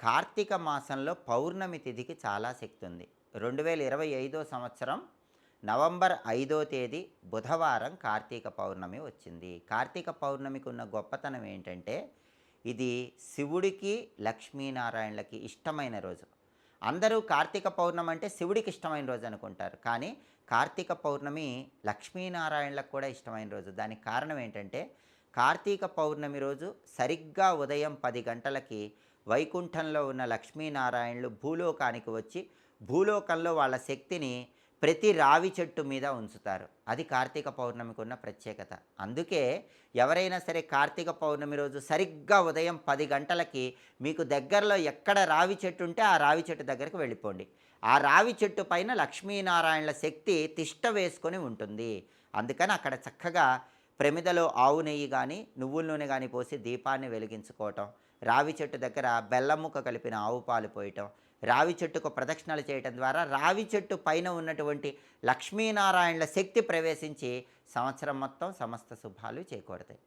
కార్తీక మాసంలో పౌర్ణమి తిథికి చాలా శక్తి ఉంది. 2025 సంవత్సరం నవంబర్ 5 తేదీ బుధవారం కార్తీక పౌర్ణమి వచ్చింది. కార్తీక పౌర్ణమికి ఉన్న గొప్పతనం ఏంటంటే, ఇది శివుడికి, లక్ష్మీనారాయణలకి ఇష్టమైన రోజు. అందరూ కార్తీక పౌర్ణమి అంటే శివుడికి ఇష్టమైన రోజు అనుకుంటారు. కానీ కార్తీక పౌర్ణమి లక్ష్మీనారాయణలకు కూడా ఇష్టమైన రోజు. దానికి కారణం ఏంటంటే, కార్తీక పౌర్ణమి రోజు సరిగ్గా ఉదయం 10 గంటలకి వైకుంఠంలో ఉన్న లక్ష్మీనారాయణులు భూలోకానికి వచ్చి, భూలోకంలో వాళ్ళ శక్తిని ప్రతి రావి చెట్టు మీద ఉంచుతారు. అది కార్తీక పౌర్ణమికి ఉన్న ప్రత్యేకత. అందుకే ఎవరైనా సరే కార్తీక పౌర్ణమి రోజు సరిగ్గా ఉదయం 10 గంటలకి మీకు దగ్గరలో ఎక్కడ రావి చెట్టు ఉంటే ఆ రావి చెట్టు దగ్గరికి వెళ్ళిపోండి. ఆ రావి చెట్టు పైన లక్ష్మీనారాయణల శక్తి తిష్ట వేసుకొని ఉంటుంది. అందుకని అక్కడ చక్కగా ప్రమిదలో ఆవు నెయ్యి కానీ, నువ్వుల నూనె కానీ పోసి దీపాన్ని వెలిగించుకోవటం, రావి చెట్టు దగ్గర బెల్లం ముక్క కలిపిన ఆవు పాలు పోయటం, రావి చెట్టుకు ప్రదక్షిణలు చేయటం ద్వారా రావి చెట్టు పైన ఉన్నటువంటి లక్ష్మీనారాయణల శక్తి ప్రవేశించి సంవత్సరం మొత్తం సమస్త శుభాలు చేకూరతాయి.